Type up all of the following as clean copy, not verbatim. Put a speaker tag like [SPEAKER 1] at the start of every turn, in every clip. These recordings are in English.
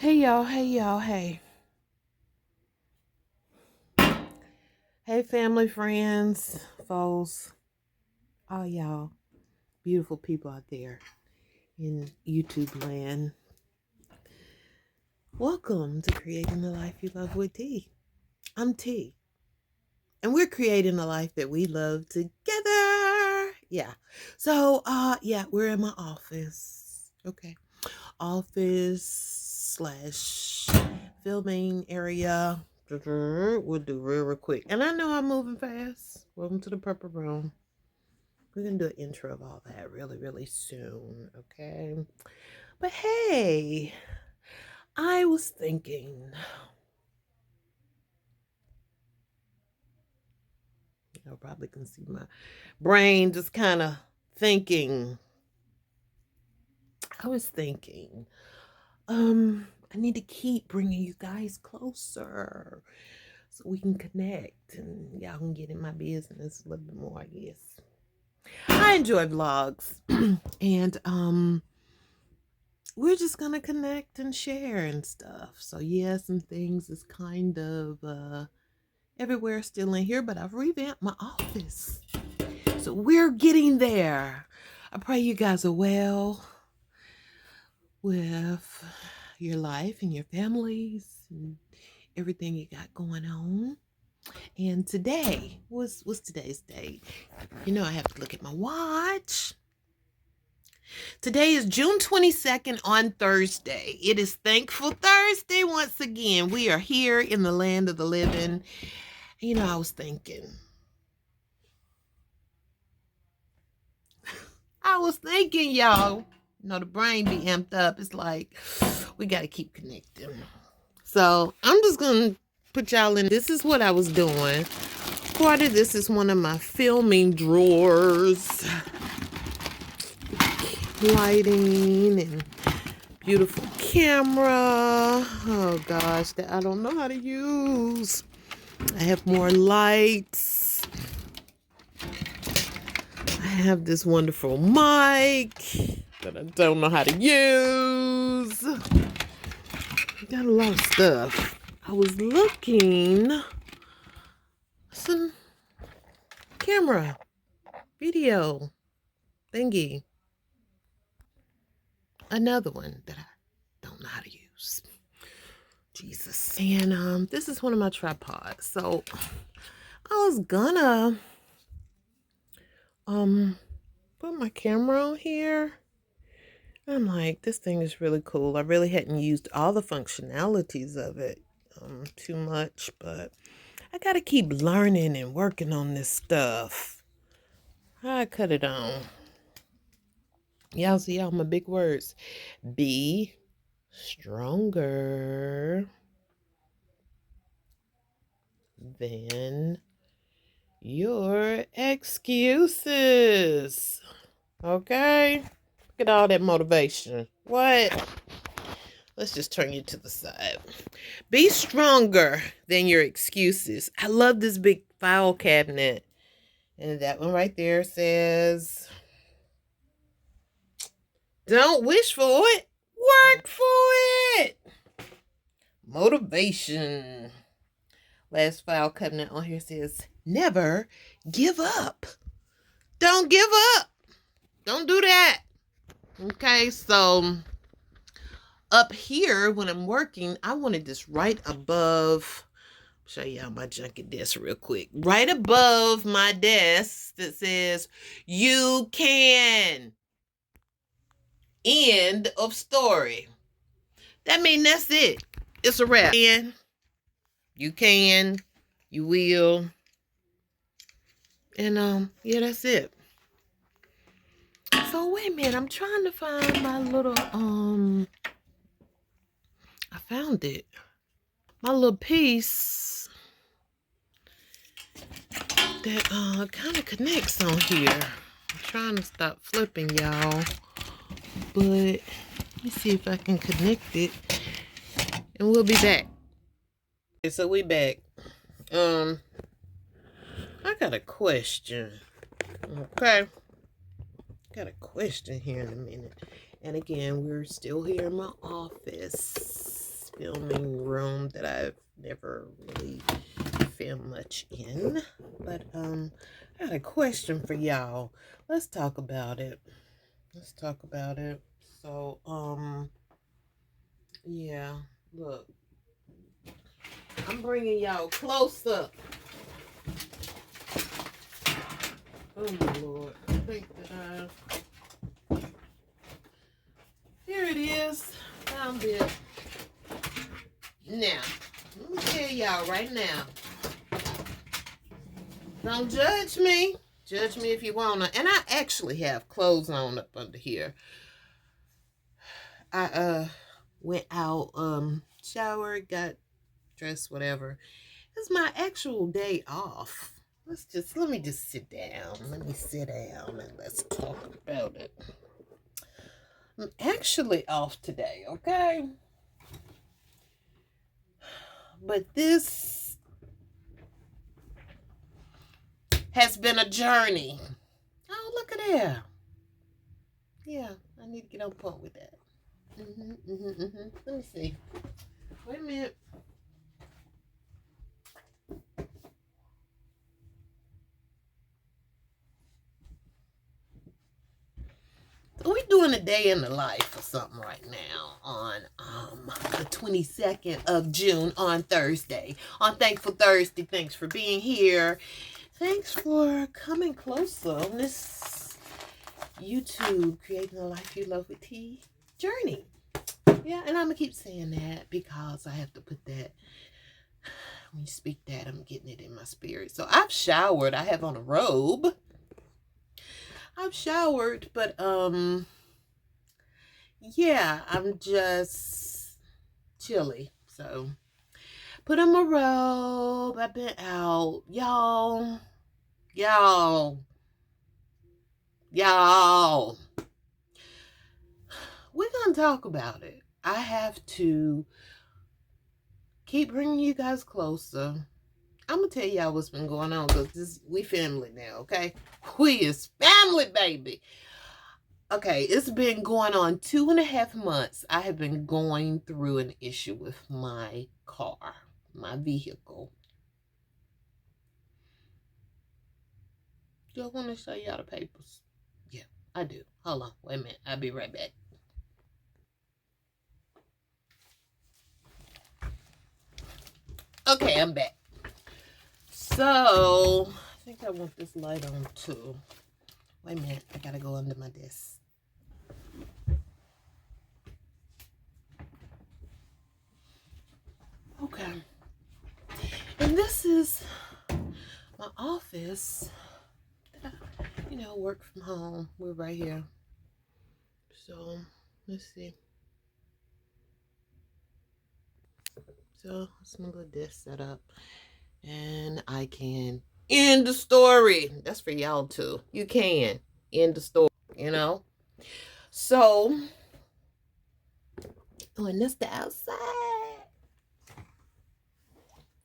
[SPEAKER 1] Hey y'all, hey y'all, hey. Hey family, friends, foes, all y'all beautiful people out there in YouTube land. Welcome to Creating the Life You Love with T. I'm T. And we're creating a life that we love together. Yeah. So we're in my office. Okay. Office / filming area. We'll do real quick. And I know I'm moving fast. Welcome to the Purple Room. We're going to do an intro of all that really soon. Okay. But hey, I was thinking. You probably can see my brain just kind of thinking. I was thinking. I need to keep bringing you guys closer so we can connect and y'all can get in my business a little bit more, I guess. I enjoy vlogs and we're just gonna connect and share and stuff. So yeah, some things is kind of everywhere still in here, but I've revamped my office. So we're getting there. I pray you guys are well with your life and your families and everything you got going on. And today, what's today's date? You know, I have to look at my watch. Today is June 22nd on Thursday. It is Thankful Thursday once again. We are here in the land of the living. You know, I was thinking, y'all. You know, the brain be amped up. It's like, we got to keep connecting. So I'm just going to put y'all in. This is what I was doing. Part of this is one of my filming drawers. Lighting and beautiful camera. Oh gosh, that I don't know how to use. I have more lights. I have this wonderful mic that I don't know how to use. Got a lot of stuff. I was looking some camera, video thingy. Another one that I don't know how to use. Jesus. And this is one of my tripods. So I was gonna put my camera on here. I'm like, this thing is really cool. I really hadn't used all the functionalities of it too much, but I gotta keep learning and working on this stuff. I cut it on. Y'all see all my big words. Be stronger than your excuses. Okay? Look at all that motivation. What? Let's just turn you to the side. Be stronger than your excuses. I love this big file cabinet. And that one right there says, don't wish for it, work for it. Motivation. Last file cabinet on here says, never give up. Don't give up. Don't do that. Okay, so up here when I'm working, I wanted this right above. Show y'all my junky desk real quick. Right above my desk that says, you can. End of story. That means that's it. It's a wrap. You can. You will. And yeah, that's it. So wait a minute. I'm trying to find my little I found it. My little piece that kind of connects on here. I'm trying to stop flipping, y'all. But let me see if I can connect it. And we'll be back. Okay, so we back. I got a question. Okay. Got a question here in a minute. And again, we're still here in my office. filming room that I've never really filmed much in. But I got a question for y'all. Let's talk about it. Let's talk about it. So, yeah, look, I'm bringing y'all close up. Oh my Lord, I think that here it is. Found it. Now, let me tell y'all right now. Don't judge me. Judge me if you wanna. And I actually have clothes on up under here. I went out, showered, got dressed, whatever. It's my actual day off. Let me just sit down. Let me sit down and let's talk about it. I'm actually off today, okay? But this has been a journey. Oh, look at that. Yeah, I need to get on point with that. Let me see. Wait a minute. We're doing a day in the life or something right now on the 22nd of June on Thursday. On Thankful Thursday. Thanks for being here. Thanks for coming closer on this YouTube Creating a Life You Love with T journey. Yeah, and I'm going to keep saying that because I have to put that, when you speak that, I'm getting it in my spirit. So I've showered. I have on a robe. I've showered, but yeah, I'm just chilly. So put on my robe. I've been out. Y'all. We're going to talk about it. I have to keep bringing you guys closer. I'm going to tell y'all what's been going on because we family now, okay? We is family, baby. Okay, it's been going on 2.5 months. I have been going through an issue with my car, my vehicle. Do I want to show y'all the papers? Yeah, I do. Hold on. Wait a minute. I'll be right back. Okay, I'm back. So, I think I want this light on too. Wait a minute. I got to go under my desk. Okay. And this is my office. You know, work from home. We're right here. So, let's see. So, it's my little desk set up. And I can end the story. That's for y'all too. You can end the story, you know? So, and that's the outside.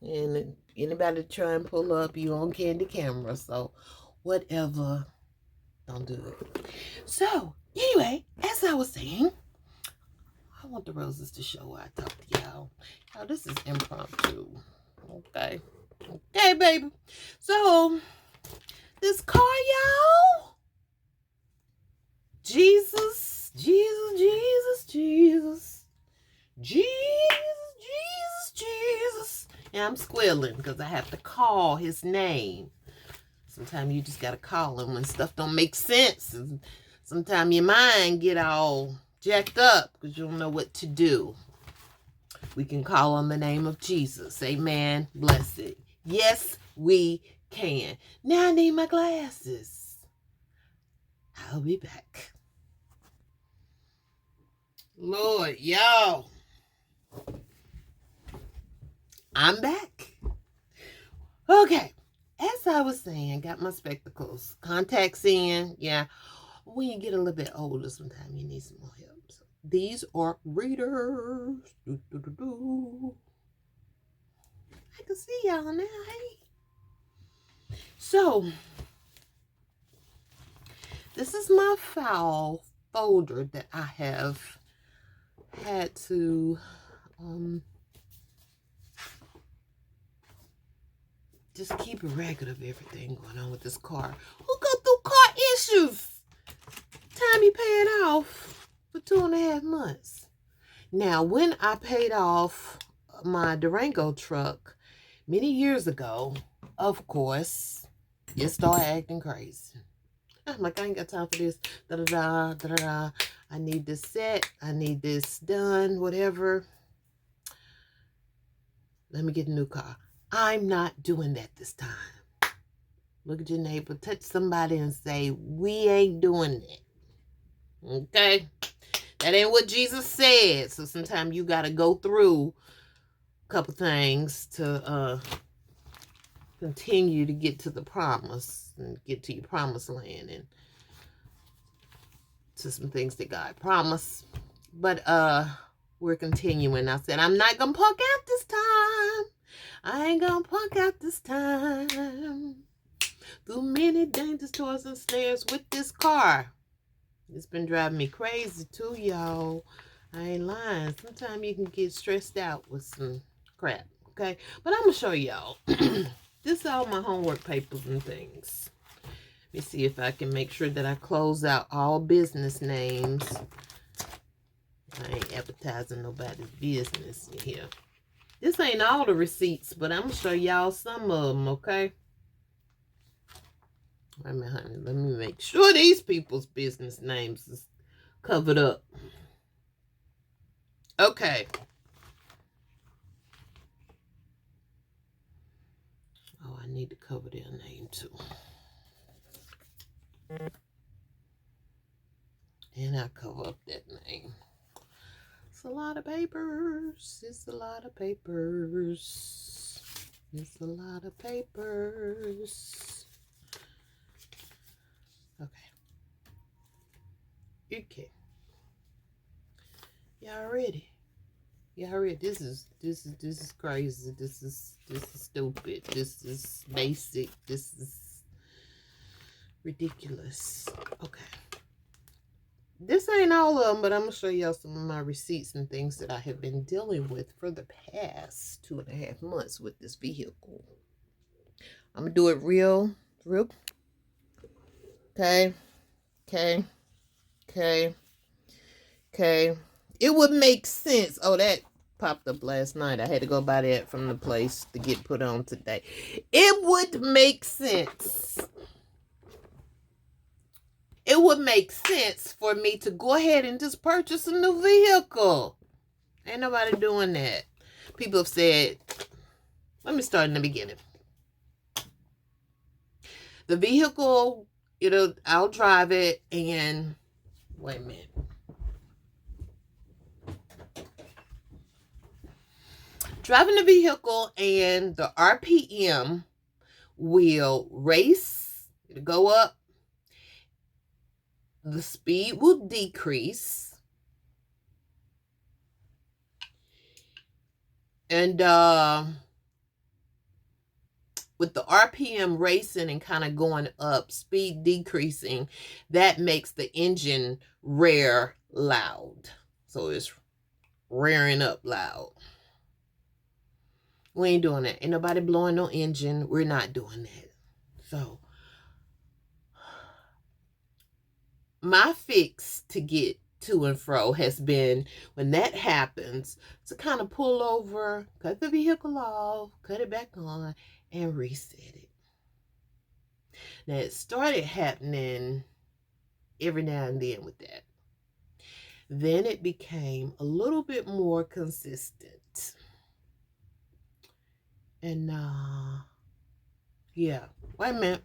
[SPEAKER 1] And anybody try and pull up, you on candy camera. So, whatever. Don't do it. So, anyway, as I was saying, I want the roses to show why I talk to y'all. Y'all, this is impromptu. Okay. Okay, baby. So, this car, y'all. Jesus. Yeah, I'm squealing because I have to call his name. Sometimes you just got to call him when stuff don't make sense. And sometimes your mind get all jacked up because you don't know what to do. We can call on the name of Jesus. Amen. Blessed. Yes, we can. Now I need my glasses. I'll be back. Lord, y'all. I'm back. Okay. As I was saying, got my spectacles. Contacts in. Yeah. When you get a little bit older, sometimes you need some more help. So these are readers. I can see y'all now. Hey. So, this is my file folder that I have had to Just keep a record of everything going on with this car. Who go through car issues? Time you pay it off for 2.5 months. Now, when I paid off my Durango truck many years ago, of course, it started acting crazy. I'm like, I ain't got time for this. Da-da-da, da-da-da. I need this set. I need this done, whatever. Let me get a new car. I'm not doing that this time. Look at your neighbor, touch somebody and say, we ain't doing that. Okay? That ain't what Jesus said. So sometimes you got to go through a couple things to continue to get to the promise and get to your promised land and to some things that God promised. But we're continuing. I said, I'm not going to punk out this time. I ain't going to punk out this time. Through many dangers, toils, and snares with this car. It's been driving me crazy too, y'all. I ain't lying. Sometimes you can get stressed out with some crap, okay? But I'm going to show y'all. This is all my homework papers and things. Let me see if I can make sure that I close out all business names. I ain't advertising nobody's business in here. This ain't all the receipts, but I'm going to show y'all some of them, okay? Wait a minute, honey. Let me make sure these people's business names is covered up. Okay. Oh, I need to cover their name too. And I cover up that name. It's a lot of papers. It's a lot of papers. It's a lot of papers. Okay. Y'all ready? Y'all ready? This is crazy. This is stupid. This is basic. This is ridiculous. Okay. This ain't all of them, but I'm gonna show y'all some of my receipts and things that I have been dealing with for the past 2.5 months with this vehicle. I'm gonna do it real. Okay. It would make sense. Oh, that popped up last night. I had to go buy that from the place to get put on today. It would make sense. It would make sense for me to go ahead and just purchase a new vehicle. Ain't nobody doing that. People have said, let me start in the beginning. The vehicle, I'll drive it and, wait a minute. Driving the vehicle and the RPM will race, it'll go up, the speed will decrease, and with the RPM racing and kind of going up, speed decreasing, that makes the engine rear loud. So it's rearing up loud. We ain't doing that. Ain't nobody blowing no engine. We're not doing that. So my fix to get to and fro has been, when that happens, to kind of pull over, cut the vehicle off, cut it back on, and reset it. Now, it started happening every now and then with that. Then it became a little bit more consistent. And, yeah. Wait a minute.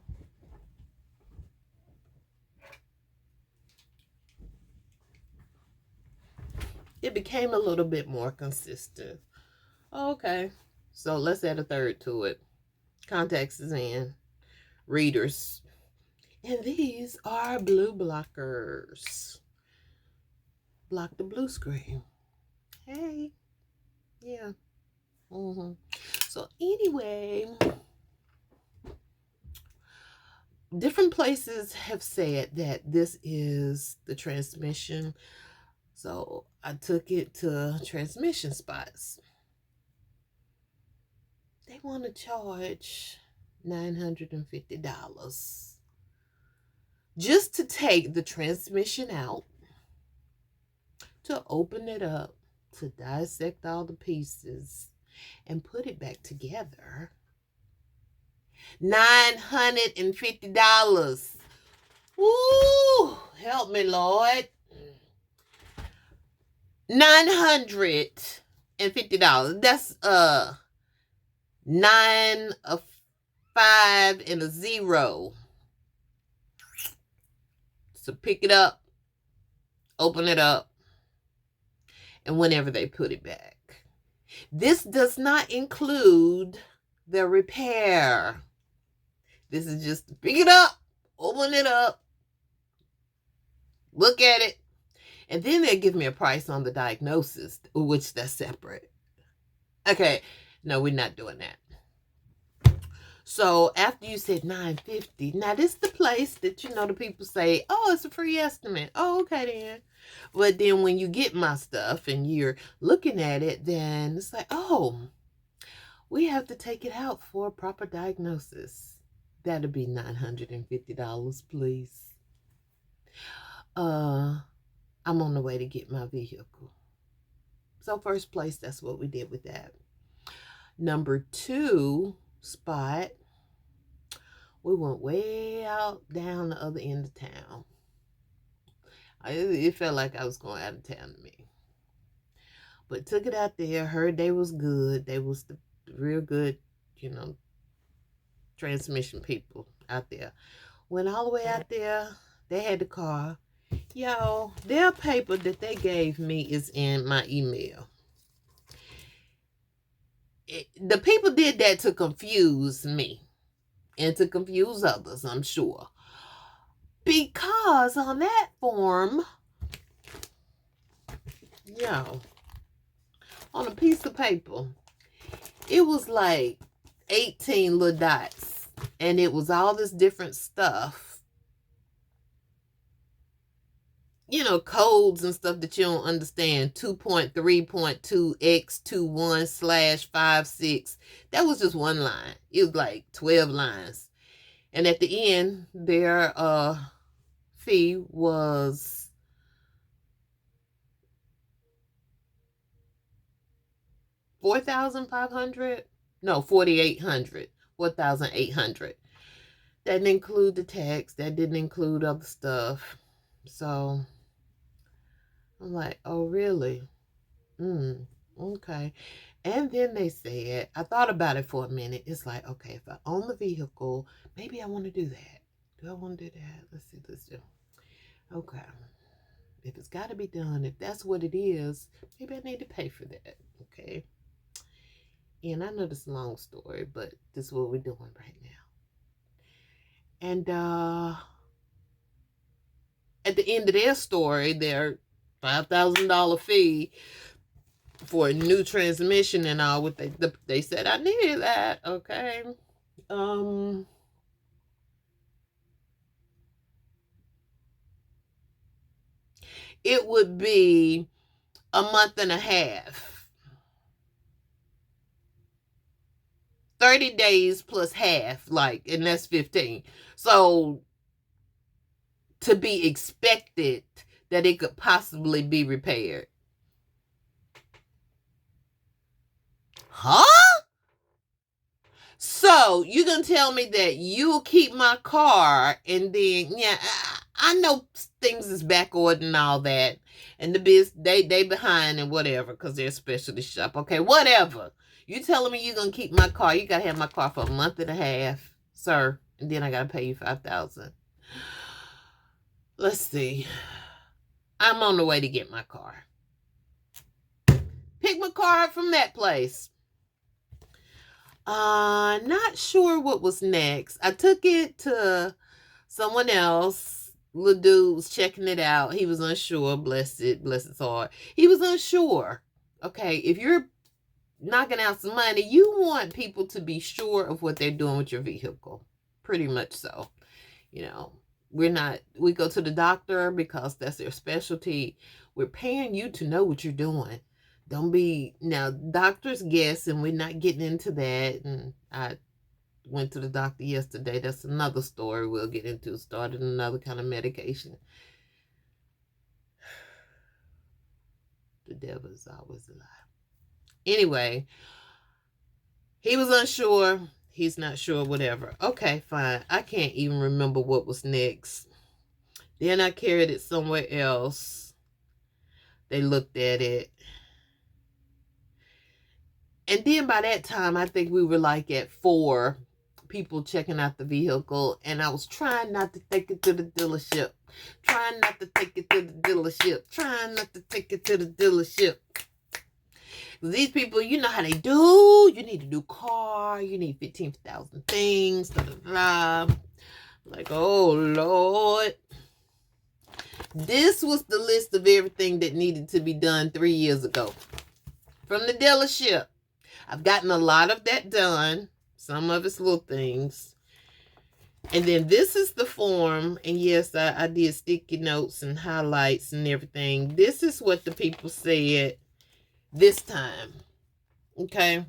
[SPEAKER 1] It became a little bit more consistent. Okay. So let's add a third to it. Contacts is in. Readers. And these are blue blockers. Block the blue screen. Hey. Yeah. So anyway, different places have said that this is the transmission. So I took it to transmission spots. They want to charge $950 just to take the transmission out, to open it up, to dissect all the pieces and put it back together. $950. Woo! Help me, Lord. $950. That's 9, a 5, and a 0. So pick it up, open it up, and whenever they put it back. This does not include the repair. This is just to pick it up, open it up, look at it, and then they give me a price on the diagnosis, which that's separate. Okay, no, we're not doing that. So after you said $950, now this is the place that, the people say, oh, it's a free estimate. Oh, okay then. But then when you get my stuff and you're looking at it, then it's like, oh, we have to take it out for a proper diagnosis. That'll be $950, please. I'm on the way to get my vehicle. So first place, that's what we did with that. Number 2 spot, we went way out down the other end of town. It felt like I was going out of town to me. But took it out there, heard they was good. They was the real good, transmission people out there. Went all the way out there. They had the car. Yo, their paper that they gave me is in my email. The people did that to confuse me and to confuse others, I'm sure. Because on that form, on a piece of paper, it was like 18 little dots. And it was all this different stuff. Codes and stuff that you don't understand. 2.3.2x21/56. That was just one line. It was like 12 lines. And at the end, their fee was $4,500. No, $4,800. $4,800. That didn't include the tax. That didn't include other stuff. So I'm like, oh, really? Okay. And then they said, I thought about it for a minute. It's like, okay, if I own the vehicle, maybe I want to do that. Do I want to do that? Let's do. Okay. If it's got to be done, if that's what it is, maybe I need to pay for that. Okay. And I know this is a long story, but this is what we're doing right now. And at the end of their story, their $5,000 fee for a new transmission and all, what they said I needed that. Okay. It would be a month and a half. 30 days plus half, and that's 15. So to be expected that it could possibly be repaired. Huh? So you're going to tell me that you'll keep my car and then, I know things is backordered and all that. And the they behind and whatever because they're a specialty shop. Okay, whatever. You telling me you're going to keep my car. You got to have my car for a month and a half, sir. And then I got to pay you $5,000. Let's see. I'm on the way to get my car. Pick my car up from that place. Not sure what was next. I took it to someone else. Little dude was checking it out. He was unsure. Bless his heart. He was unsure. Okay, if you're knocking out some money, you want people to be sure of what they're doing with your vehicle. Pretty much so. We go to the doctor because that's their specialty. We're paying you to know what you're doing. Don't be, now, doctors guess, and we're not getting into that. And I went to the doctor yesterday. That's another story we'll get into. Started another kind of medication. The devil is always a lie. Anyway, he was unsure. He's not sure, whatever. Okay, fine. I can't even remember what was next. Then I carried it somewhere else. They looked at it. And then by that time, I think we were like at 4 people checking out the vehicle. And I was trying not to take it to the dealership. Trying not to take it to the dealership. Trying not to take it to the dealership. These people, you know how they do. You need a new car. You need 15,000 things. Blah, blah, blah. Like, oh, Lord. This was the list of everything that needed to be done 3 years ago. From the dealership. I've gotten a lot of that done. Some of it's little things. And then this is the form. And yes, I did sticky notes and highlights and everything. This is what the people said this time. Okay.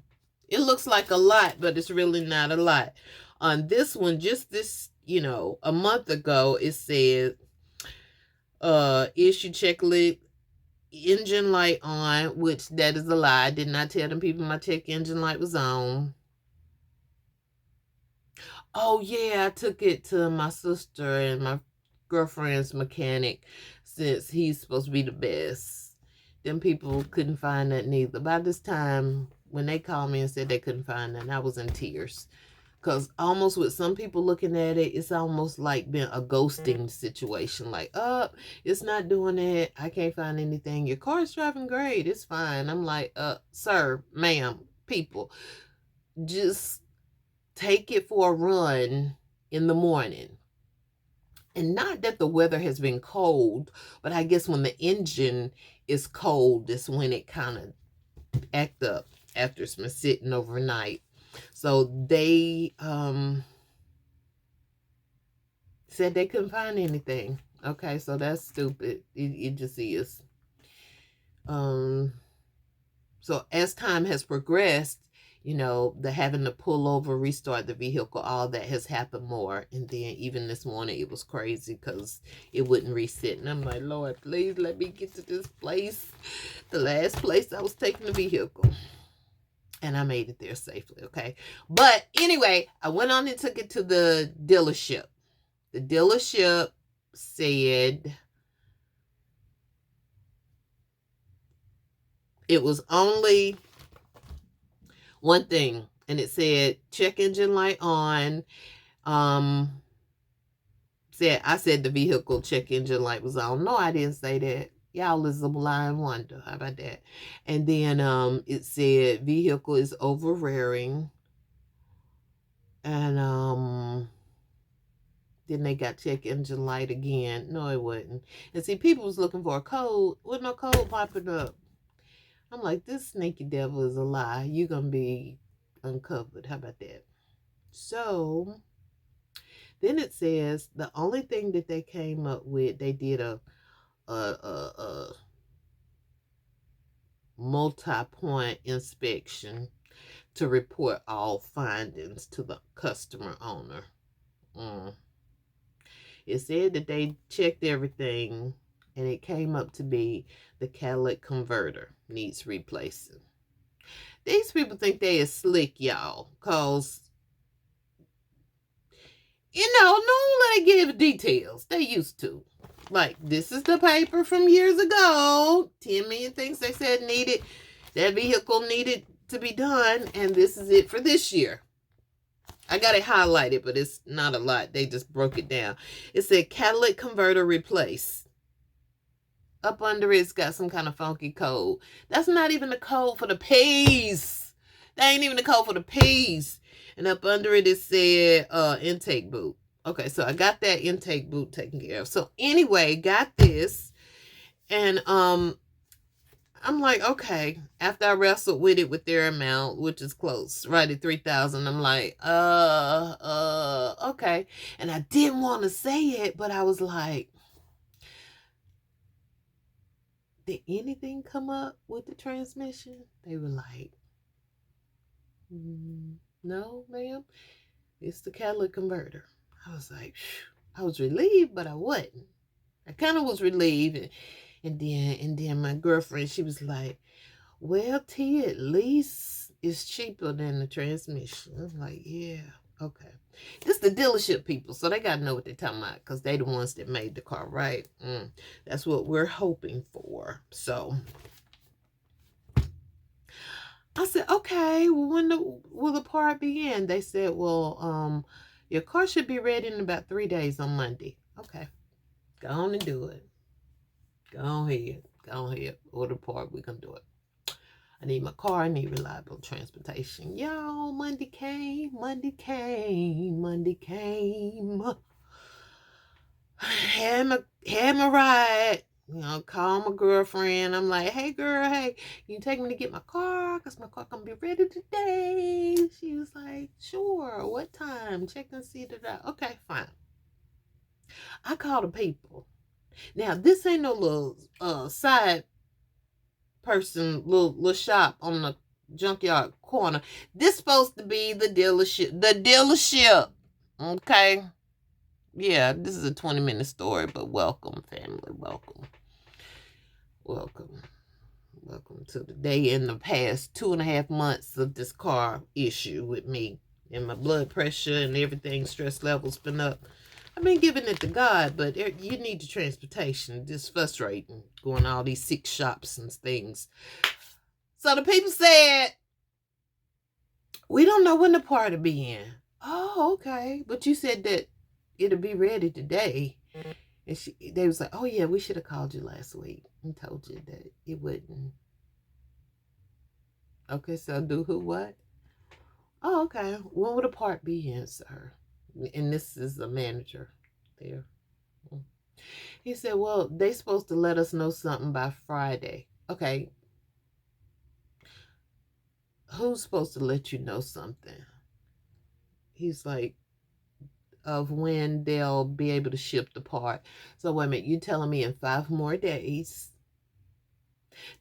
[SPEAKER 1] It looks like a lot, but it's really not a lot. On this one, just this, a month ago, it said, issue checklist, engine light on, which that is a lie. I did not tell them people my check engine light was on. Oh yeah, I took it to my sister and my girlfriend's mechanic, since he's supposed to be the best. Them people couldn't find that neither. By this time, when they called me and said they couldn't find that, I was in tears. Because almost with some people looking at it, it's almost like been a ghosting situation. Like, it's not doing it. I can't find anything. Your car's driving great. It's fine. I'm like, sir, ma'am, people, just take it for a run in the morning. And not that the weather has been cold, but I guess when the engine is cold, that's when it kind of act up after it's been sitting overnight. So they said they couldn't find anything. Okay, so that's stupid. It just is. So as time has progressed, the having to pull over, restart the vehicle, all that has happened more. And then even this morning, it was crazy because it wouldn't reset. And I'm like, Lord, please let me get to this place, the last place I was taking the vehicle. And I made it there safely, okay? But anyway, I went on and took it to the dealership. The dealership said it was only one thing. And it said, check engine light on. I said the vehicle check engine light was on. No, I didn't say that. Y'all is a blind wonder. How about that? And then it said vehicle is over rearing. And then they got check engine light again. No, it wasn't. And see, people was looking for a code. With no code popping up. I'm like, this sneaky devil is a lie. You're going to be uncovered. How about that? So then it says the only thing that they came up with, they did a multi-point inspection to report all findings to the customer owner. It said that they checked everything and it came up to be the catalytic converter needs replacing. These people think they is slick, y'all, because don't let it give details. They used to. Like, this is the paper from years ago. 10 million things they said needed. That vehicle needed to be done. And this is it for this year. I got it highlighted, but it's not a lot. They just broke it down. It said catalytic converter replace. Up under it's got some kind of funky code. That's not even the code for the piece. That ain't even the code for the piece. And up under it said intake boot. Okay, so I got that intake boot taken care of. So anyway, got this. And I'm like, okay. After I wrestled with it with their amount, which is close, right at $3,000, I'm like, okay. And I didn't want to say it, but I was like, did anything come up with the transmission? They were like, no, ma'am. It's the catalytic converter. I was like, I was relieved, but I wasn't. I kind of was relieved. And then my girlfriend, she was like, well, T, at least it's cheaper than the transmission. I'm like, yeah, okay. It's the dealership people, so they got to know what they're talking about because they the ones that made the car, right? That's what we're hoping for. So I said, okay, well, when will the part be in? They said, well, your car should be ready in about 3 days on Monday. Okay, go on and do it. Go ahead. Order the part, we can do it. I need my car. I need reliable transportation. Y'all, Monday came. Had my ride. Call my girlfriend. I'm like, hey, girl, hey, you take me to get my car? Because my car can be ready today. She was like, sure. What time? Check and see that. Okay, fine. I call the people. Now, this ain't no little side person, little shop on the junkyard corner. This supposed to be the dealership. Okay. Yeah, this is a 20-minute story, but welcome, family. Welcome to the day in the past 2.5 months of this car issue with me and my blood pressure and everything. Stress levels been up. I've been giving it to God, but you need the transportation. It's frustrating going to all these 6 shops and things. So the people said, we don't know when the part will be in. Oh, okay. But you said that it'll be ready today. And they was like, oh, yeah, we should have called you last week and told you that it wouldn't. Okay, so do who what? Oh, okay. When will the part be in, sir? And this is a manager there. He said, well, they supposed to let us know something by Friday. Okay. Who's supposed to let you know something? He's like, of when they'll be able to ship the part. So wait a minute, you telling me in 5 more days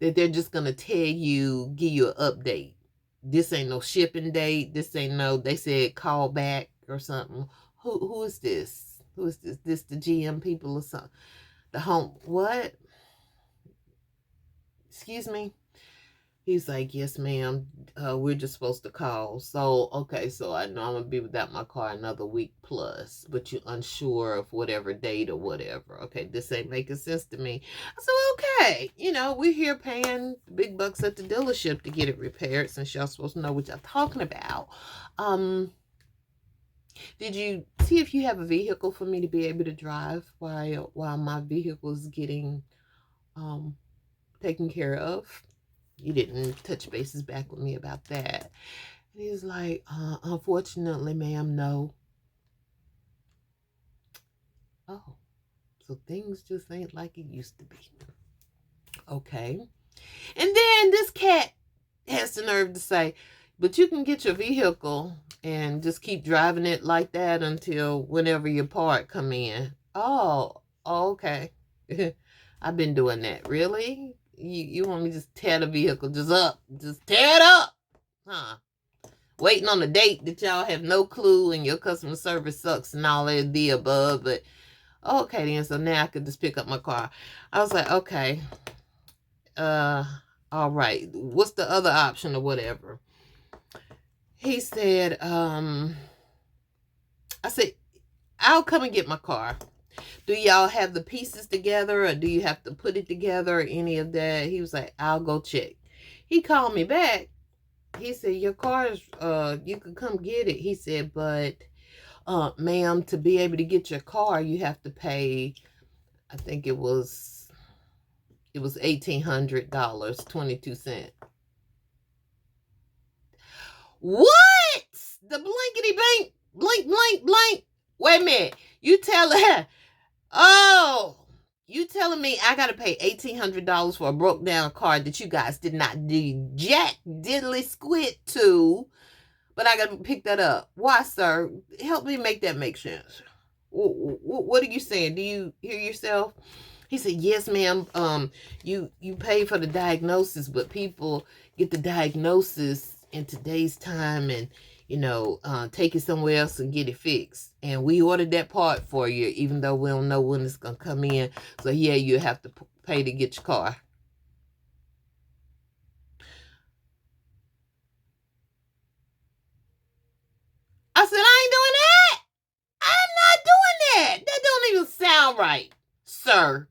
[SPEAKER 1] that they're just going to give you an update? This ain't no shipping date. This ain't no, they said call back or something. Who is this? Who is this? This the GM people or something? The home, what? Excuse me? He's like, yes, ma'am. We're just supposed to call. So, okay, so I know I'm going to be without my car another week plus, but you're unsure of whatever date or whatever. Okay, this ain't making sense to me. I said, okay, we're here paying big bucks at the dealership to get it repaired since y'all supposed to know what y'all talking about. Did you see if you have a vehicle for me to be able to drive while my vehicle is getting taken care of? You didn't touch bases back with me about that. And he was like, unfortunately, ma'am, no. Oh, so things just ain't like it used to be. Okay. And then this cat has the nerve to say, but you can get your vehicle and just keep driving it like that until whenever your part come in. Oh, okay. I've been doing that. Really? You want me to just tear the vehicle just tear it up, huh? Waiting on a date that y'all have no clue and your customer service sucks and all of the above, but okay then, so now I can just pick up my car. I was like, okay, all right, what's the other option or whatever? He said, I said, I'll come and get my car. Do y'all have the pieces together or do you have to put it together or any of that? He was like, I'll go check. He called me back. He said, your car is, you can come get it. He said, but, ma'am, to be able to get your car, you have to pay, I think it was $1,800, 22 cents. What? The blankety blank. Wait a minute. You tell her, oh, you telling me I got to pay $1,800 for a broke down car that you guys did not do jack diddly squid to, but I got to pick that up. Why, sir? Help me make that make sense. What are you saying? Do you hear yourself? He said, yes, ma'am. You pay for the diagnosis, but people get the diagnosis in today's time and, take it somewhere else and get it fixed. And we ordered that part for you, even though we don't know when it's going to come in. So, yeah, you have to pay to get your car. I said, I ain't doing that. I'm not doing that. That don't even sound right, sir.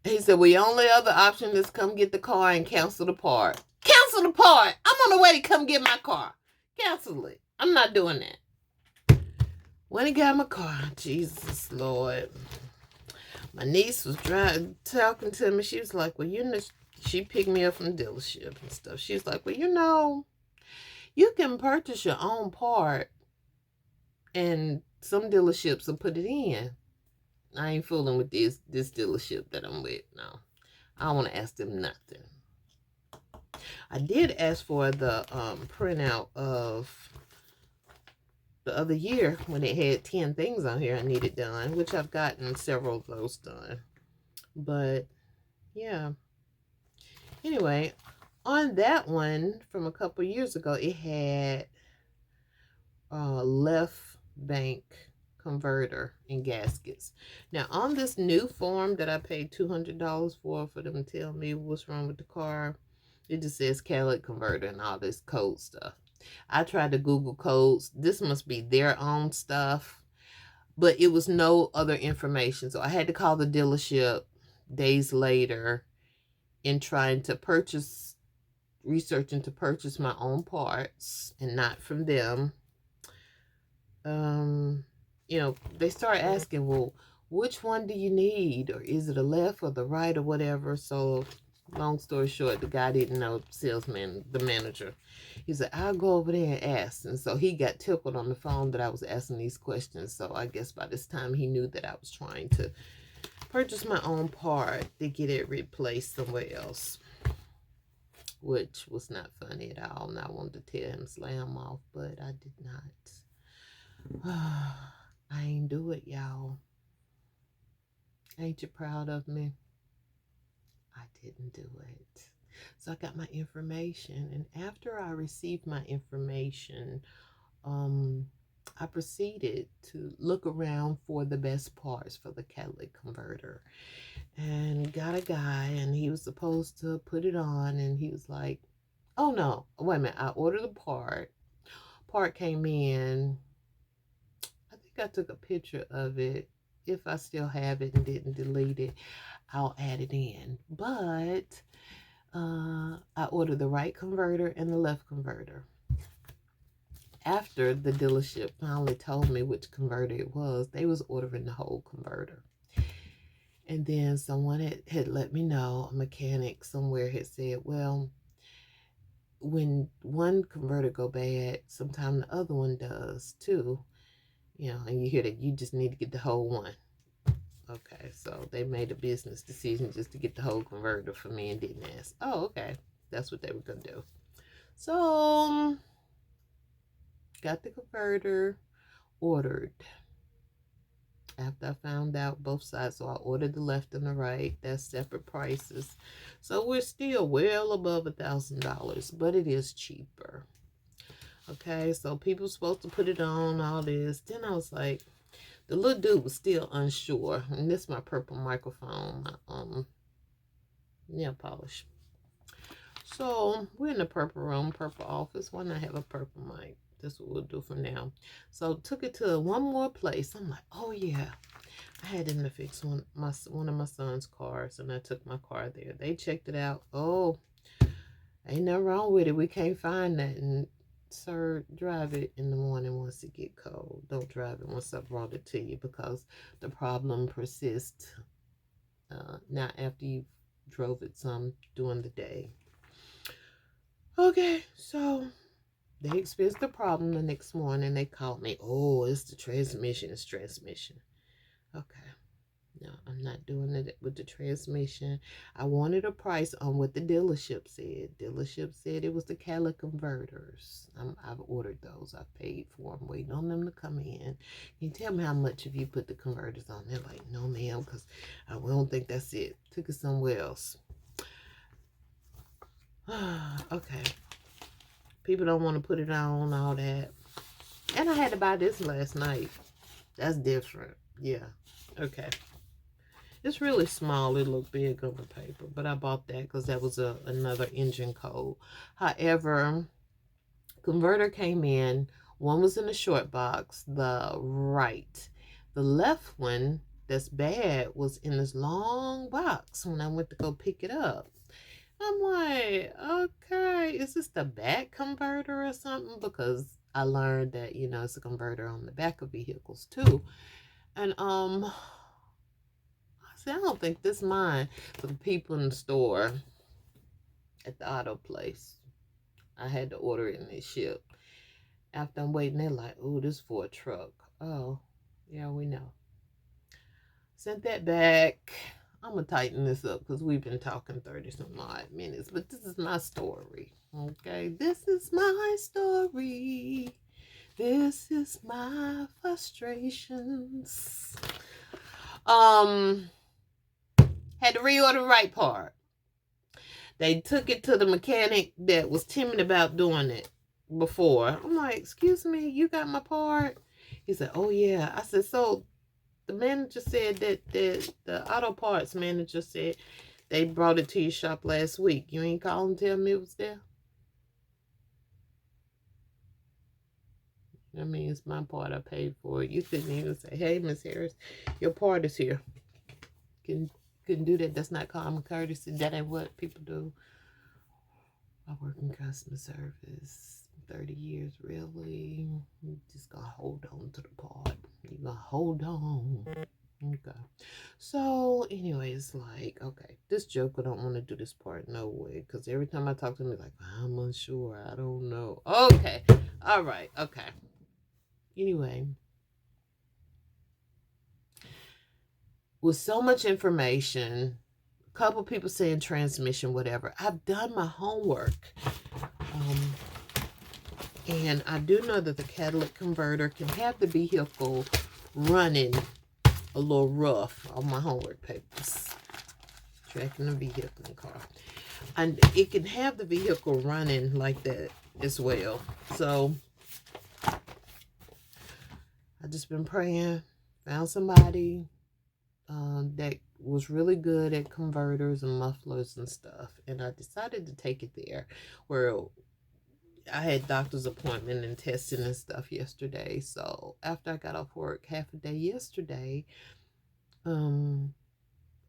[SPEAKER 1] He said, well, your only other option is come get the car and cancel the part. Cancel the part. I'm on the way to come get my car. Cancel it. I'm not doing that. When he got my car, Jesus Lord. My niece was talking to me. She was like, well, she picked me up from the dealership and stuff. She was like, well, you can purchase your own part and some dealerships will put it in. I ain't fooling with this dealership that I'm with. No. I don't want to ask them nothing. I did ask for the printout of the other year when it had 10 things on here I needed done, which I've gotten several of those done. But, yeah. Anyway, on that one from a couple years ago, it had left bank converter and gaskets. Now, on this new form that I paid $200 for them to tell me what's wrong with the car, it just says catalytic converter and all this code stuff. I tried to Google codes. This must be their own stuff, but it was no other information. So I had to call the dealership days later in trying to researching to purchase my own parts and not from them. They start asking, well, which one do you need? Or is it a left or the right or whatever? So long story short, the guy didn't know, salesman, the manager. He said, I'll go over there and ask. And so he got tickled on the phone that I was asking these questions. So I guess by this time he knew that I was trying to purchase my own part to get it replaced somewhere else, which was not funny at all. And I wanted to tell him slam off, but I did not. I ain't do it, y'all. Ain't you proud of me? I didn't do it. So I got my information, and after I received my information, I proceeded to look around for the best parts for the catalytic converter, and got a guy, and he was supposed to put it on, and he was like, oh no, wait a minute, I ordered the part came in. I think I took a picture of it. If I still have it and didn't delete it, I'll add it in. But I ordered the right converter and the left converter. After the dealership finally told me which converter it was, they was ordering the whole converter. And then someone had let me know, a mechanic somewhere had said, well, when one converter go bad, sometimes the other one does too. And you hear that you just need to get the whole one. Okay, so they made a business decision just to get the whole converter for me and didn't ask. Oh, okay. That's what they were going to do. So, got the converter ordered. After I found out both sides, so I ordered the left and the right. That's separate prices. So we're still well above $1,000, but it is cheaper. Okay, so people supposed to put it on, all this. Then I was like, the little dude was still unsure. And this is my purple microphone, my nail polish. So we're in the purple room, purple office. Why not have a purple mic? That's what we'll do for now. So took it to one more place. I'm like, oh yeah. I had them to fix one of my son's cars, and I took my car there. They checked it out. Oh, ain't nothing wrong with it. We can't find nothing. Sir, drive it in the morning once it get cold. Don't drive it once I brought it to you, because the problem persists not after you drove it some during the day. Okay, so they experienced the problem the next morning. They called me. Oh, it's the transmission. It's transmission. Okay. No, I'm not doing it with the transmission. I wanted a price on what the dealership said. Dealership said it was the catalytic converters. I've ordered those. I've paid for them, waiting on them to come in. Can you tell me how much if you put the converters on? They're like, no, ma'am, because we don't think that's it. Took it somewhere else. Okay. People don't want to put it on, all that. And I had to buy this last night. That's different. Yeah. Okay. It's really small. It looked big on the paper, but I bought that because that was another engine code. However, converter came in. One was in the short box, the right. The left one that's bad was in this long box when I went to go pick it up. I'm like, okay, is this the back converter or something? Because I learned that, it's a converter on the back of vehicles too. And I said, I don't think this mine. For the people in the store at the auto place, I had to order it and it shipped. After I'm waiting, they're like, oh, this is for a truck. Oh, yeah, we know. Sent that back. I'm going to tighten this up because we've been talking 30 some odd minutes. But this is my story. Okay, this is my story. This is my frustrations. Had to reorder the right part. They took it to the mechanic that was timid about doing it before. I'm like, excuse me, you got my part? He said, oh yeah. I said, so the manager said that the auto parts manager said they brought it to your shop last week. You ain't call and tell me it was there? I mean, it's my part. I paid for it. You couldn't even say, hey, Miss Harris, your part is here. Couldn't do that. That's not common courtesy. That ain't what people do. I work in customer service 30 years, really. You just gonna hold on to the part. You gonna hold on. Okay. So, anyway, it's like, okay, this Joker don't want to do this part, no way. Because every time I talk to him, he's like, I'm unsure. I don't know. Okay. All right. Okay. Anyway. With so much information, a couple people saying transmission, whatever. I've done my homework. And I do know that the catalytic converter can have the vehicle running a little rough on my homework papers. Tracking the vehicle in the car. And it can have the vehicle running like that as well. So, I've just been praying. Found somebody that was really good at converters and mufflers and stuff. And I decided to take it there where I had doctor's appointment and testing and stuff yesterday. So after I got off work half a day yesterday, I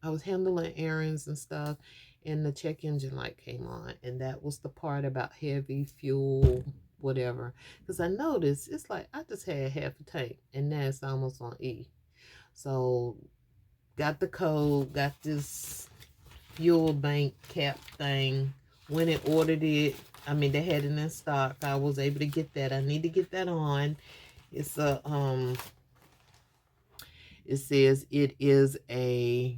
[SPEAKER 1] was handling errands and stuff, and the check engine light came on, and that was the part about heavy fuel, whatever. Because I noticed it's like I just had half a tank, and now it's almost on E. So got the code, got this fuel bank cap thing. Went and ordered it. I mean, they had it in stock. I was able to get that. I need to get that on. It's a it says it is a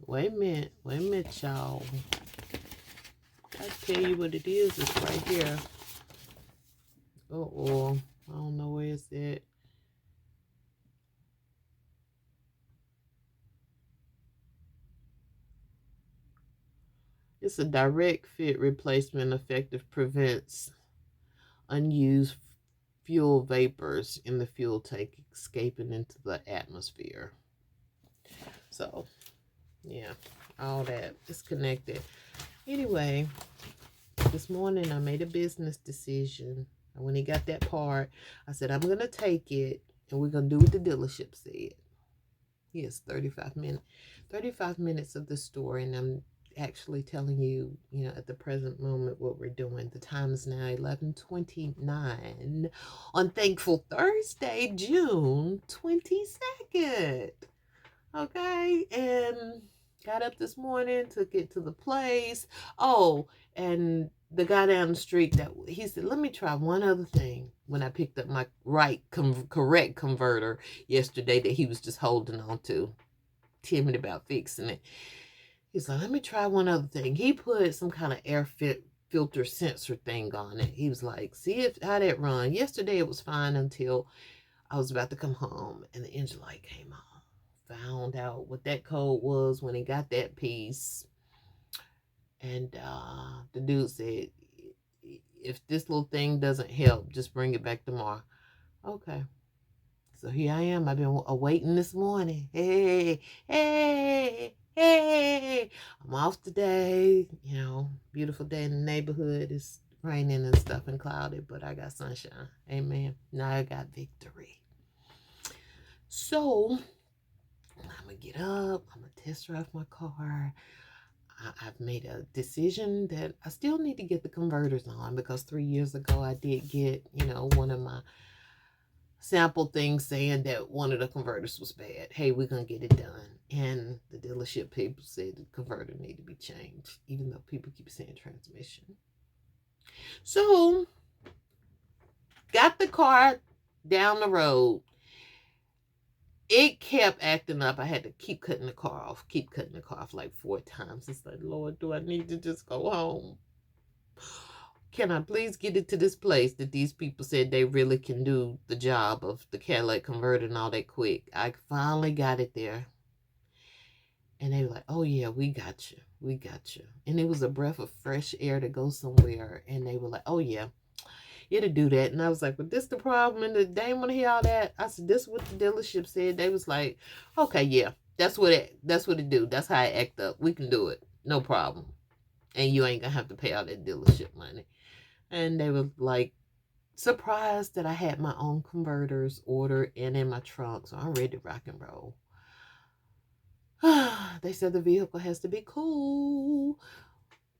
[SPEAKER 1] wait a minute, y'all. I'll tell you what it is. It's right here. Oh, I don't know where it's at. It's a direct fit replacement. Effective prevents unused fuel vapors in the fuel tank escaping into the atmosphere. So, yeah, all that is connected. Anyway, this morning I made a business decision. And when he got that part, I said, I'm going to take it and we're going to do what the dealership said. Yes, 35 minutes. 35 minutes of the story, and I'm actually telling you, at the present moment what we're doing. The time is now 11:29 on Thankful Thursday, June 22nd. Okay, and got up this morning, took it to the place. Oh, and the guy down the street, he said, let me try one other thing, when I picked up my correct converter yesterday that he was just holding on to. timid about fixing it. He's like, let me try one other thing. He put some kind of filter sensor thing on it. He was like, see if how that run. Yesterday it was fine until I was about to come home and the engine light came on. Found out what that code was when he got that piece. And the dude said, if this little thing doesn't help, just bring it back tomorrow. Okay. So here I am. I've been awaiting this morning. Hey, hey, hey. I'm off today. You know, beautiful day in the neighborhood. It's raining and stuff and cloudy, but I got sunshine. Amen. Now I got victory. So I'm going to get up. I'm going to test drive my car. I've made a decision that I still need to get the converters on, because 3 years ago I did get, one of my sample things saying that one of the converters was bad. Hey, we're going to get it done. And the dealership people said the converter need to be changed, even though people keep saying transmission. So, got the car down the road. It kept acting up. I had to keep cutting the car off like 4 times. It's like, Lord, do I need to just go home? Can I please get it to this place that these people said they really can do the job of the catalytic converter and all that quick? I finally got it there. And they were like, oh yeah, we got you. We got you. And it was a breath of fresh air to go somewhere. And they were like, oh yeah, it'll do that. And I was like, but this the problem, and they didn't want to hear all that. I said, this is what the dealership said. They was like, okay, yeah, that's what it do. That's how it act up. We can do it. No problem. And you ain't gonna have to pay all that dealership money. And they were like surprised that I had my own converters ordered and in my trunk. So I'm ready to rock and roll. They said the vehicle has to be cool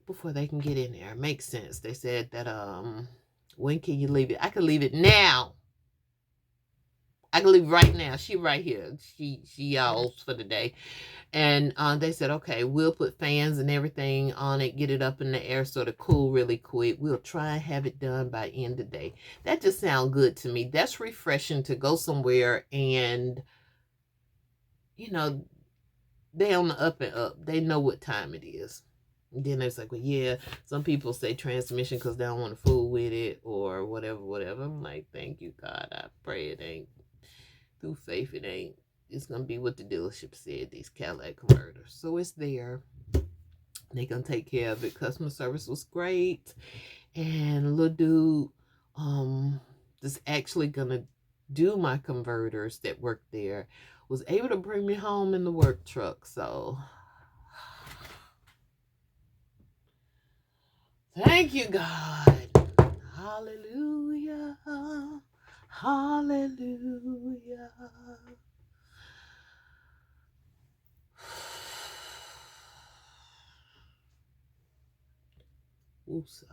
[SPEAKER 1] before they can get in there. Makes sense. They said that when can you leave it? I can leave it now. I can leave right now. She right here. She out for the day. And they said, okay, we'll put fans and everything on it, get it up in the air so to cool really quick. We'll try and have it done by end of day. That just sounds good to me. That's refreshing to go somewhere and, they on the up and up. They know what time it is. And then it's like, well, yeah, some people say transmission because they don't want to fool with it or whatever. I'm like, thank you, God. I pray it ain't. Through faith, it ain't. It's going to be what the dealership said, these Cadillac converters. So it's there. They're going to take care of it. Customer service was great. And little dude that's actually going to do my converters that work there was able to bring me home in the work truck. So thank you, God. Hallelujah. Hallelujah. Woosah.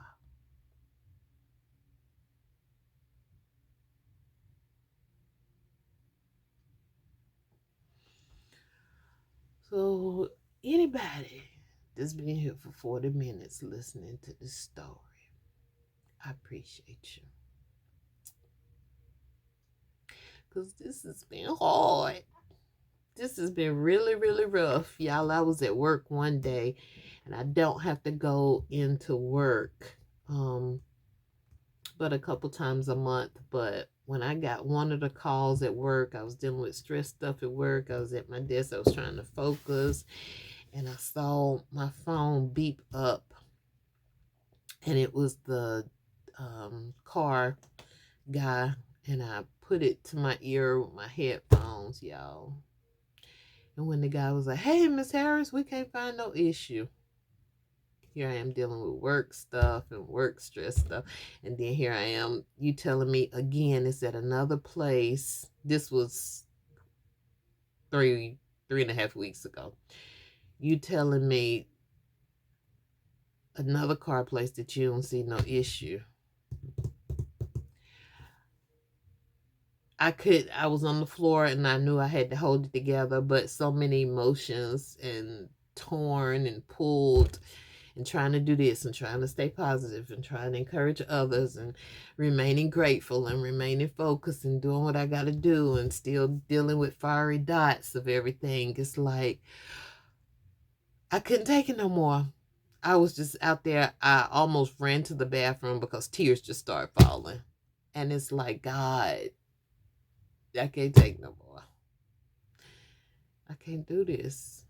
[SPEAKER 1] So anybody that's been here for 40 minutes listening to this story, I appreciate you. Because this has been hard. This has been really, really rough. Y'all, I was at work one day, and I don't have to go into work but a couple times a month. But when I got one of the calls at work, I was dealing with stress stuff at work. I was at my desk. I was trying to focus, and I saw my phone beep up, and it was the car guy, and I put it to my ear with my headphones, y'all. And when the guy was like, hey, Miss Harris, we can't find no issue. Here I am dealing with work stuff and work stress stuff. And then here I am, you telling me again, it's at another place. This was three and a half weeks ago. You telling me another car place that you don't see no issue. I was on the floor and I knew I had to hold it together, but so many emotions and torn and pulled. and trying to do this and trying to stay positive and trying to encourage others and remaining grateful and remaining focused and doing what I got to do and still dealing with fiery dots of everything. It's like I couldn't take it no more. I was just out there. I almost ran to the bathroom because tears just started falling. And it's like, God, I can't take no more. I can't do this.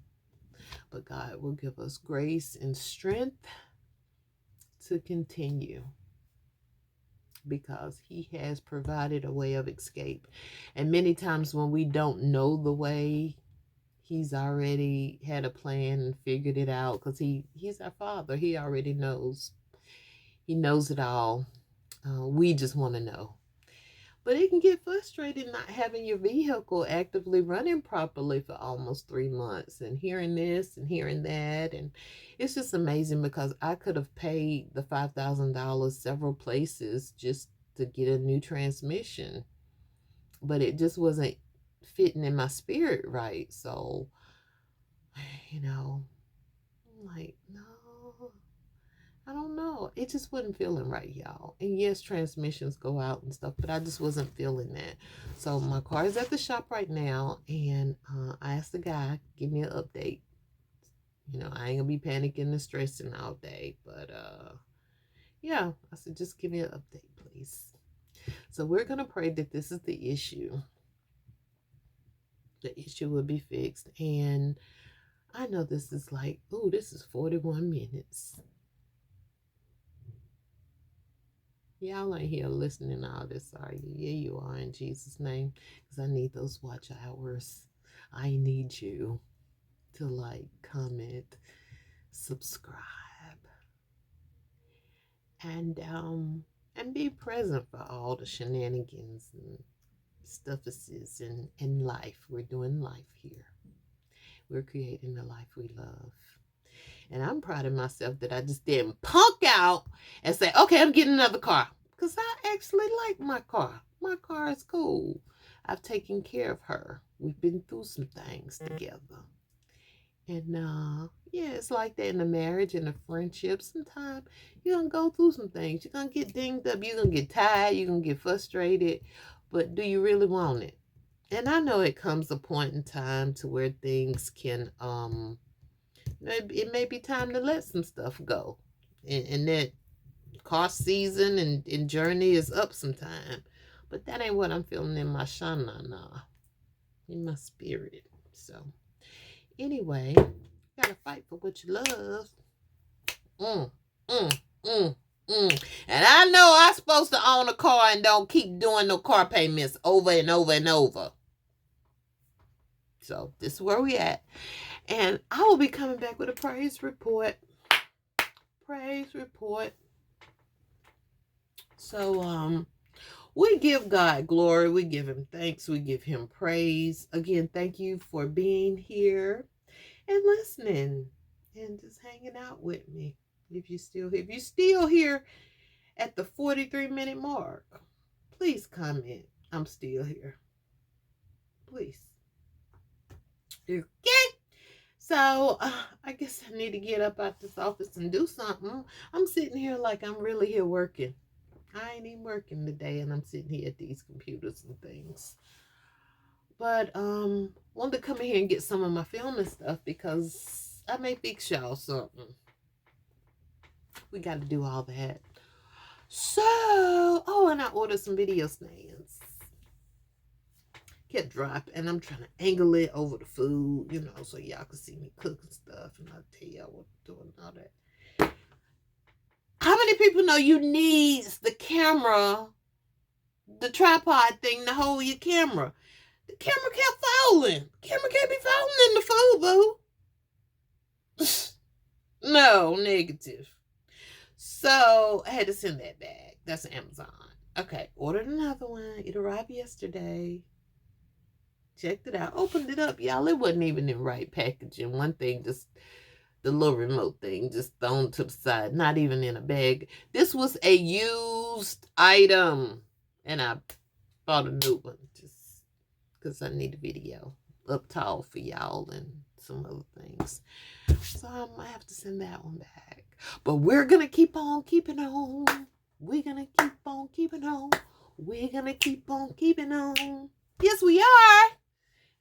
[SPEAKER 1] But God will give us grace and strength to continue because He has provided a way of escape. And many times when we don't know the way, He's already had a plan and figured it out because He's our Father. He already knows. He knows it all. We just want to know. But it can get frustrating not having your vehicle actively running properly for almost 3 months and hearing this and hearing that. And it's just amazing because I could have paid the $5,000 several places just to get a new transmission. But it just wasn't fitting in my spirit right. So, I'm like, no. I don't know. It just wasn't feeling right, y'all. And yes, transmissions go out and stuff, but I just wasn't feeling that. So my car is at the shop right now, and I asked the guy, give me an update. I ain't gonna be panicking and stressing all day, but yeah, I said, just give me an update, please. So we're gonna pray that this is the issue. The issue will be fixed. And I know this is like, ooh, this is 41 minutes. Y'all ain't here listening to all this, are you? Yeah, you are, in Jesus' name. Because I need those watch hours. I need you to like, comment, subscribe, and be present for all the shenanigans and stuffuses in life. We're doing life here. We're creating the life we love. And I'm proud of myself that I just didn't punk out and say, okay, I'm getting another car. Because I actually like my car. My car is cool. I've taken care of her. We've been through some things together. And yeah, it's like that in a marriage and a friendship. Sometimes you're going to go through some things. You're going to get dinged up. You're going to get tired. You're going to get frustrated. But do you really want it? And I know it comes a point in time to where things can it may be time to let some stuff go. And that cost season and journey is up sometime. But that ain't what I'm feeling in my shanana, in my spirit. So, anyway, you gotta fight for what you love. And I know I'm supposed to own a car and don't keep doing no car payments over and over and over. So, this is where we at. And I will be coming back with a praise report. So, we give God glory. We give Him thanks. We give Him praise. Again, thank you for being here and listening and just hanging out with me. If you're still here at the 43-minute mark, please comment. I'm still here. Please. Okay. So, I guess I need to get up out this office and do something. I'm sitting here like I'm really here working. I ain't even working today, and I'm sitting here at these computers and things. But, wanted to come in here and get some of my filming stuff because I may fix y'all something. We got to do all that. So, and I ordered some video stands. Kept dropping, and I'm trying to angle it over the food, so y'all can see me cooking stuff, and I'll tell y'all what I'm doing and all that. How many people know you need the camera, the tripod thing to hold your camera? The camera kept falling. The camera can't be falling in the food, boo. No, negative. So, I had to send that back. That's Amazon. Okay, ordered another one. It arrived yesterday. Checked it out. Opened it up, y'all. It wasn't even in right packaging. One thing, just the little remote thing, just thrown to the side. Not even in a bag. This was a used item. And I bought a new one. Just because I need a video up tall for y'all and some other things. So I might have to send that one back. But we're going to keep on keeping on. We're going to keep on keeping on. We're going to keep on keeping on. Yes, we are.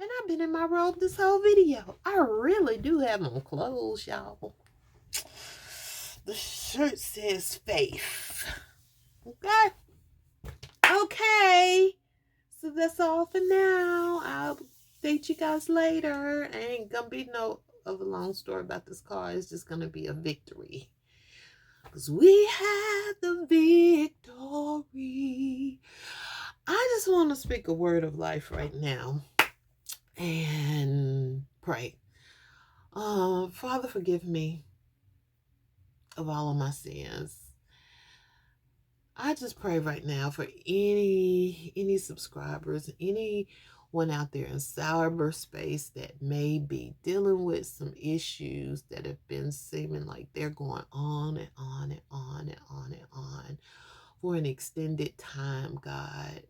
[SPEAKER 1] And I've been in my robe this whole video. I really do have on clothes, y'all. The shirt says faith. Okay? Okay. So that's all for now. I'll update you guys later. Ain't gonna be no of a long story about this car. It's just gonna be a victory. Because we have the victory. I just want to speak a word of life right now and pray. Father, forgive me of all of my sins. I just pray right now for any subscribers, anyone out there in cyberspace that may be dealing with some issues that have been seeming like they're going on and on and on and on and on for an extended time, God.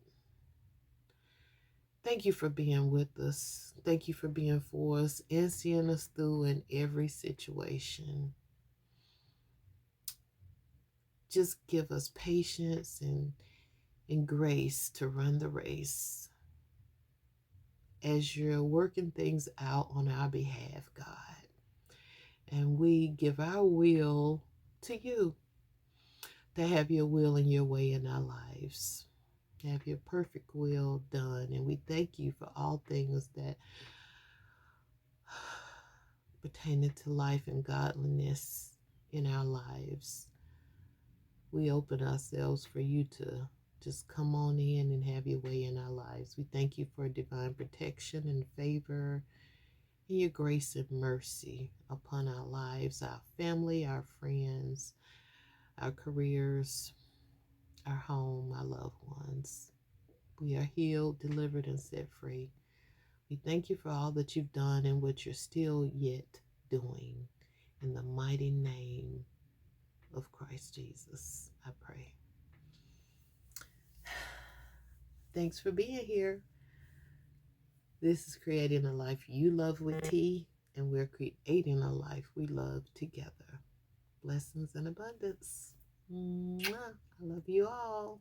[SPEAKER 1] Thank you for being with us. Thank you for being for us and seeing us through in every situation. Just give us patience and grace to run the race as you're working things out on our behalf, God. And we give our will to you to have your will and your way in our lives. Have your perfect will done. And we thank you for all things that pertaining to life and godliness in our lives. We open ourselves for you to just come on in and have your way in our lives. We thank you for divine protection and favor and your grace and mercy upon our lives, our family, our friends, our careers, our home, our loved ones. We are healed, delivered, and set free. We thank you for all that you've done and what you're still yet doing. In the mighty name of Christ Jesus, I pray. Thanks for being here. This is Creating a Life You Love with T, and we're creating a life we love together. Blessings and abundance. Mwah. I love you all.